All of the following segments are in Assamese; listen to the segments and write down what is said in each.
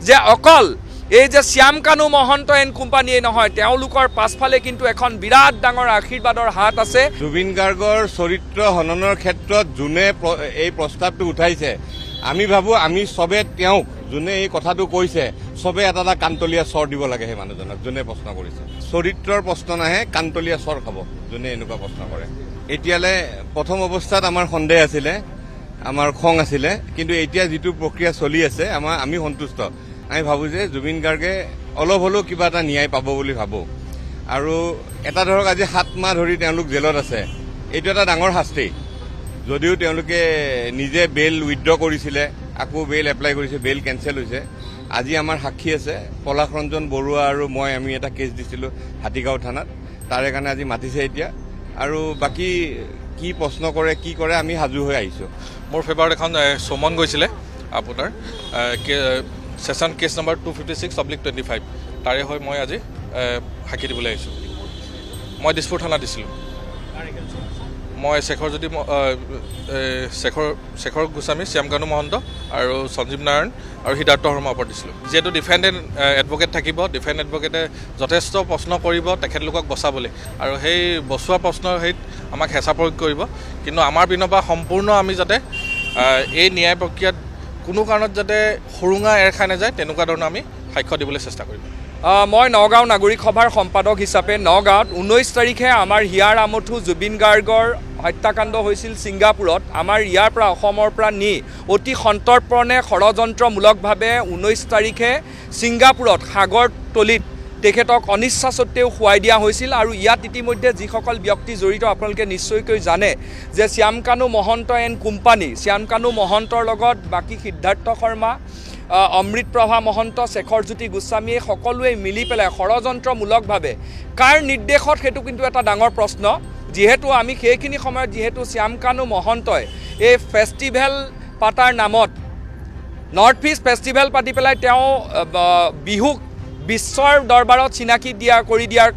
যে অকল এই যে শ্যাম কানু মহন্ত এণ্ড কোম্পানীয়ে নহয়, তেওঁলোকৰ পাছফালে কিন্তু এখন বিৰাট ডাঙৰ আশীৰ্বাদৰ হাত আছে। জুবিন গাৰ্গৰ চৰিত্ৰ হননৰ ক্ষেত্ৰত যোনে এই প্ৰস্তাৱটো উঠাইছে, আমি ভাবোঁ আমি চবে তেওঁক, যোনে এই কথাটো কৈছে, চবে এটা এটা কাণতলীয়া চৰ দিব লাগে সেই মানুহজনক, যোনে প্ৰশ্ন কৰিছে। চৰিত্ৰৰ প্ৰশ্ন নাহে, কাণতলীয়া চৰ খাব যোনে এনেকুৱা প্ৰশ্ন কৰে। এতিয়ালৈ প্ৰথম অৱস্থাত আমাৰ সন্দেহ আছিলে, আমাৰ খং আছিলে, কিন্তু এতিয়া যিটো প্ৰক্ৰিয়া চলি আছে আমি সন্তুষ্ট। আমি ভাবোঁ যে জুবিন গাৰ্গে অলপ হ'লেও কিবা এটা ন্যায় পাব বুলি ভাবোঁ। আৰু এটা ধৰক আজি 7 মাহ ধৰি তেওঁলোক জেলত আছে, এইটো এটা ডাঙৰ শাস্তি। যদিও তেওঁলোকে নিজে বেইল উইথড্ৰ কৰিছিলে, আকৌ বেইল এপ্লাই কৰিছে, বেইল কেঞ্চেল হৈছে। আজি আমাৰ সাক্ষী আছে, পলাশ ৰঞ্জন বৰুৱা আৰু মই, আমি এটা কেছ দিছিলোঁ হাতীগাঁও থানাত, তাৰে কাৰণে আজি মাতিছে এতিয়া। আৰু বাকী কি প্ৰশ্ন কৰে, কি কৰে, আমি সাজু হৈ আহিছোঁ। মোৰ ফেভাৰত এখন চমন গৈছিলে আপোনাৰ ছেশ্যন কেছ নম্বৰ 256/25, তাৰে হৈ মই আজি সাক্ষী দিবলৈ আহিছোঁ। মই দিছপুৰ থানাত দিছিলোঁ। মই শেখৰ গোস্বামী, শ্যাম কানু মহন্ত আৰু সঞ্জীৱ নাৰায়ণ আৰু সিদ্ধাৰ্থ শৰ্মাৰ ওপৰত দিছিলোঁ। যিহেতু ডিফেণ্ডেণ্ট এডভকেট থাকিব, ডিফেণ্ট এডভকেটে যথেষ্ট প্ৰশ্ন কৰিব তেখেতলোকক বচাবলৈ, আৰু সেই বচোৱা প্ৰশ্নৰ হেৰিত আমাক হেঁচা প্ৰয়োগ কৰিব। কিন্তু আমাৰ পিনৰ পৰা সম্পূৰ্ণ আমি যাতে এই ন্যায় প্ৰক্ৰিয়াত কোনো কাৰণত যাতে সুৰুঙা এৰ খাই নাযায়, তেনেকুৱা ধৰণৰ আমি সাক্ষ্য দিবলৈ চেষ্টা কৰিম। মই নগাঁও নাগৰিক সভাৰ সম্পাদক হিচাপে নগাঁৱত 19 তাৰিখে আমাৰ হিয়াৰ আমঠু জুবিন গাৰ্গৰ হত্যাকাণ্ড হৈছিল ছিংগাপুৰত। আমাৰ ইয়াৰ পৰা, অসমৰ পৰা নি অতি সন্তৰ্পণে ষড়যন্ত্ৰমূলকভাৱে 19 তাৰিখে ছিংগাপুৰত সাগৰ তলিত তেখেতক অনিচ্ছা সত্ত্বেও শুৱাই দিয়া হৈছিল। আৰু ইয়াত ইতিমধ্যে যিসকল ব্যক্তি জড়িত আপোনালোকে নিশ্চয়কৈ জানে যে শ্যাম কানু মহন্ত এণ্ড কোম্পানী, শ্যাম কানু মহন্তৰ লগত বাকী সিদ্ধাৰ্থ শৰ্মা, অমৃতপ্ৰভা মহন্ত, শেখৰজ্যোতি গোস্বামীয়ে সকলোৱে মিলি পেলাই ষড়যন্ত্ৰমূলকভাৱে কাৰ নিৰ্দেশত, সেইটো কিন্তু এটা ডাঙৰ প্ৰশ্ন। যিহেতু আমি সেইখিনি সময়ত যিহেতু শ্যাম কানু মহন্তই এই ফেষ্টিভেল পাতাৰ নামত নৰ্থ ইষ্ট ফেষ্টিভেল পাতি পেলাই তেওঁ বিহুক বিশ্বৰ দৰবাৰত চিনাকি কৰি দিয়াৰ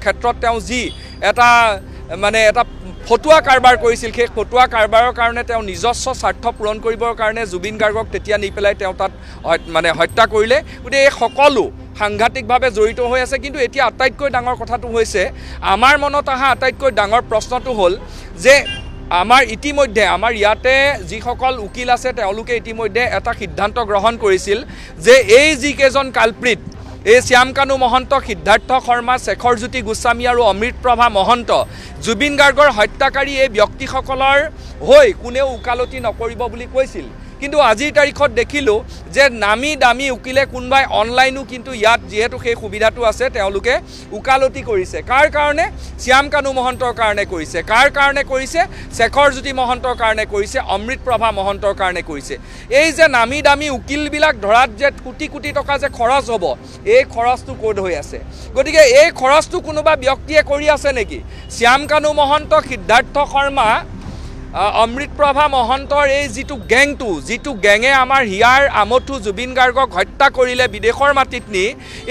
ক্ষেত্ৰত তেওঁ যি এটা ফটুৱা কাৰবাৰ কৰিছিল, সেই ফটুৱা কাৰবাৰৰ কাৰণে তেওঁ নিজস্ব স্বাৰ্থ পূৰণ কৰিবৰ কাৰণে জুবিন গাৰ্গক তেতিয়া নি পেলাই তেওঁ তাত হত্যা কৰিলে। গতিকে এই সকলো সাংঘাতিকভাৱে জড়িত হৈ আছে। কিন্তু এতিয়া আটাইতকৈ ডাঙৰ কথাটো হৈছে, আমাৰ মনত অহা আটাইতকৈ ডাঙৰ প্ৰশ্নটো হ'ল যে ইতিমধ্যে আমাৰ ইয়াতে যিসকল উকিল আছে, তেওঁলোকে ইতিমধ্যে এটা সিদ্ধান্ত গ্ৰহণ কৰিছিল যে এই যিকেইজন কালপ্ৰিট, এই শ্যাম কানু মহন্ত, সিদ্ধাৰ্থ শৰ্মা, শেখৰজ্যোতি গোস্বামী আৰু অমৃতপ্ৰভা মহন্ত, জুবিন গাৰ্গৰ হত্যাকাৰী এই ব্যক্তিসকলৰ হৈ কোনেও ওকালতি নকৰিব বুলি কৈছিল। কিন্তু আজিৰ তাৰিখত দেখিলোঁ যে নামী দামী উকিলে কোনোবাই অনলাইনো কিন্তু ইয়াত যিহেতু সেই সুবিধাটো আছে, তেওঁলোকে ওকালতি কৰিছে। কাৰ কাৰণে? শ্যাম কানু মহন্তৰ কাৰণে কৰিছে। কাৰ কাৰণে কৰিছে? শেখৰজ্যোতি মহন্তৰ কাৰণে কৰিছে, অমৃতপ্ৰভা মহন্তৰ কাৰণে কৰিছে। এই যে নামী দামী উকিলবিলাক ধৰাত যে কোটি কোটি টকা যে খৰচ হ'ব, এই খৰচটো ক'ত হৈ আছে? গতিকে এই খৰচটো কোনোবা ব্যক্তিয়ে কৰি আছে নেকি? শ্যাম কানু মহন্ত, সিদ্ধাৰ্থ শৰ্মা, অমৃতপ্ৰভা মহন্তৰ এই যিটো গেঙে আমাৰ হিয়াৰ আমঠু জুবিন গাৰ্গক হত্যা কৰিলে বিদেশৰ মাটিত নি,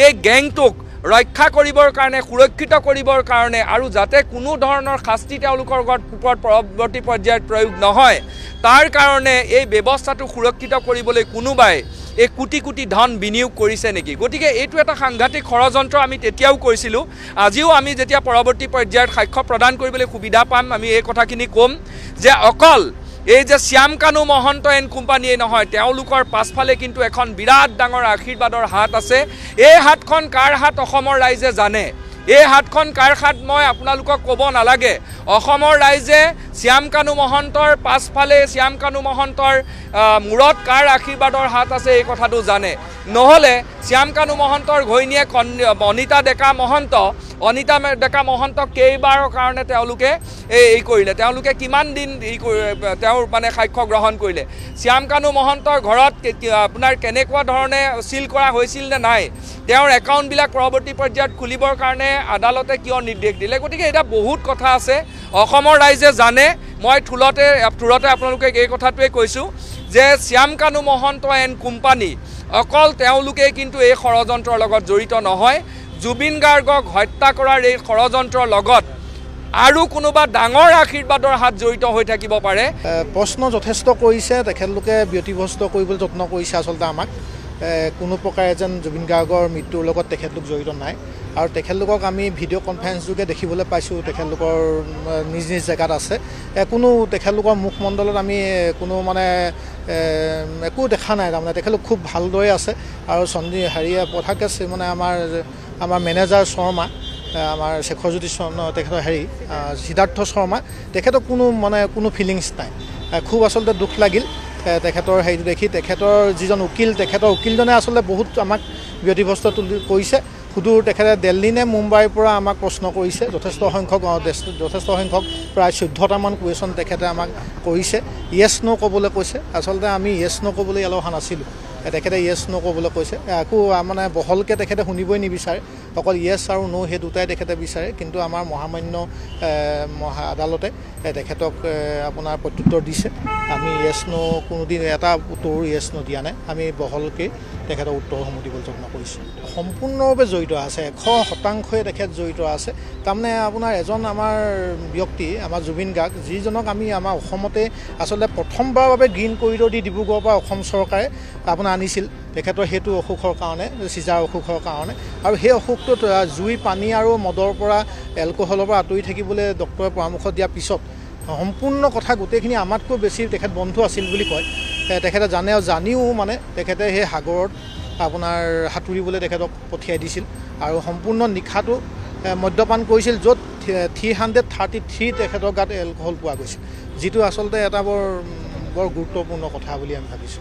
এই গেংটোক ৰক্ষা কৰিবৰ কাৰণে, সুৰক্ষিত কৰিবৰ কাৰণে, আৰু যাতে কোনো ধৰণৰ শাস্তি তেওঁলোকৰ ওপৰত পৰৱৰ্তী পৰ্যায়ত প্ৰয়োগ নহয়, তাৰ কাৰণে এই ব্যৱস্থাটো সুৰক্ষিত কৰিবলৈ কোনোবাই এই কোটি কোটি ধন বিনিয়োগ কৰিছে নেকি? গতিকে এইটো এটা সাংঘাতিক ষড়যন্ত্ৰ। আমি তেতিয়াও কৈছিলোঁ, আজিও আমি যেতিয়া পৰৱৰ্তী পৰ্যায়ত সাক্ষ্য প্ৰদান কৰিবলৈ সুবিধা পাম, আমি এই কথাখিনি ক'ম যে অকল এই যে শ্যাম কানু মহন্ত এণ্ড কোম্পানীয়ে নহয়, তেওঁলোকৰ পাছফালে কিন্তু এখন বিৰাট ডাঙৰ আশীৰ্বাদৰ হাত আছে। এই হাতখন কাৰ হাত অসমৰ ৰাইজে জানে। এই হাতখন কাৰ হাত মই আপোনালোকক ক'ব নালাগে। অসমৰ ৰাইজে শ্যাম কানু মহন্তৰ পাছফালে, শ্যাম কানু মহন্তৰ মূৰত কাৰ আশীৰ্বাদৰ হাত আছে এই কথাটো জানে। নহ'লে শ্যাম কানু মহন্তৰ ঘৈণীয়েক অনিতা ডেকা মহন্তক কেইবাৰৰ কাৰণে তেওঁলোকে এই কৰিলে, তেওঁলোকে কিমান দিন তেওঁৰ সাক্ষ্য গ্ৰহণ কৰিলে। শ্যাম কানু মহন্তৰ ঘৰত আপোনাৰ কেনেকুৱা ধৰণে চিল কৰা হৈছিল নে নাই, তেওঁৰ একাউণ্টবিলাক পৰৱৰ্তী পৰ্যায়ত খুলিবৰ কাৰণে আদালতে কিয় নিৰ্দেশ দিলে। গতিকে এটা বহুত কথা আছে, অসমৰ ৰাইজে জানে। মই থোৰতে আপোনালোকে এই কথাটোৱে কৈছোঁ যে শ্যাম কানু মহন্ত এণ্ড কোম্পানী অকল তেওঁলোকেই কিন্তু এই ষড়যন্ত্ৰৰ লগত জড়িত নহয়। জুবিন গাৰ্গক হত্যা কৰাৰ এই ষড়যন্ত্ৰৰ লগত আৰু কোনোবা ডাঙৰ আশীৰ্বাদৰ হাত জড়িত হৈ থাকিব পাৰে। প্ৰশ্ন যথেষ্ট কৰিছে, তেখেতলোকে ব্যতিব্যস্ত কৰিবলৈ যত্ন কৰিছে আচলতে আমাক। কোনো প্ৰকাৰে যেন জুবিন গাৰ্গৰ মৃত্যুৰ লগত তেখেতলোক জড়িত নাই আৰু তেখেতলোকক আমি ভিডিঅ' কনফাৰেন্স যোগে দেখিবলৈ পাইছোঁ তেখেতলোকৰ নিজ নিজ জেগাত আছে কোনো তেখেতলোকৰ মুখমণ্ডলত আমি কোনো মানে একো দেখা নাই তাৰমানে তেখেতলোক খুব ভালদৰে আছে আৰু পথাকে মানে আমাৰ মেনেজাৰ শৰ্মা আমাৰ শেখৰজ্যোতি তেখেতৰ সিদ্ধাৰ্থ শৰ্মা তেখেতৰ কোনো ফিলিংছ নাই খুব আচলতে দুখ লাগিল তেখেতৰ হেৰিটো দেখি তেখেতৰ যিজন উকিল তেখেতৰ উকিলজনে আচলতে বহুত আমাক ব্যতিব্যস্ত কৰিছে সুদূৰ তেখেতে দিল্লী নে মুম্বাইৰ পৰা আমাক প্ৰশ্ন কৰিছে যথেষ্ট সংখ্যক প্ৰায় 14টামান কুৱেশ্যন তেখেতে আমাক কৰিছে য়েছ ন' ক'বলৈ কৈছে আচলতে আমি য়েছ ন' ক'বলৈ ইয়ালৈ অহা নাছিলোঁ তেখেতে য়েছ ন' ক'বলৈ কৈছে আকৌ মানে বহলকৈ তেখেতে শুনিবই নিবিচাৰে অকল য়েছ আৰু ন' সেই দুটাই তেখেতে বিচাৰে কিন্তু আমাৰ মহামান্য আদালতে তেখেতক আপোনাৰ প্ৰত্যুত্তৰ দিছে আমি য়েছ ন' কোনোদিন এটা উত্তৰো য়েছ ন' দিয়া নাই আমি বহলকৈ তেখেতৰ উত্তৰসমূহ দিবলৈ যত্ন কৰিছোঁ সম্পূৰ্ণভাৱে জড়িত আছে 100% তেখেত জড়িত আছে তাৰমানে আপোনাৰ এজন আমাৰ ব্যক্তি আমাৰ জুবিন গাৰ্গ যিজনক আমি আমাৰ অসমতে আচলতে প্ৰথমবাৰৰ বাবে গ্ৰীণ কৰিডৰ দি ডিব্ৰুগড়ৰ পৰা অসম চৰকাৰে আপোনাৰ আনিছিল তেখেতৰ সেইটো অসুখৰ কাৰণে চিজাৰ অসুখৰ কাৰণে আৰু সেই অসুখটোত জুই পানী আৰু মদৰ পৰা এলকহলৰ পৰা আঁতৰি থাকিবলৈ ডক্টৰে পৰামৰ্শ দিয়াৰ পিছত সম্পূৰ্ণ কথা গোটেইখিনি আমাতকৈ বেছি তেখেত বন্ধু আছিল বুলি কয় তেখেতে জানিও মানে তেখেতে সেই সাগৰত আপোনাৰ সাঁতুৰিবলৈ তেখেতক পঠিয়াই দিছিল আৰু সম্পূৰ্ণ নিশাটো মদ্যপান কৰিছিল য'ত 333 তেখেতৰ গাত এলকহল পোৱা গৈছিল যিটো আচলতে এটা বৰ গুৰুত্বপূৰ্ণ কথা বুলি আমি ভাবিছোঁ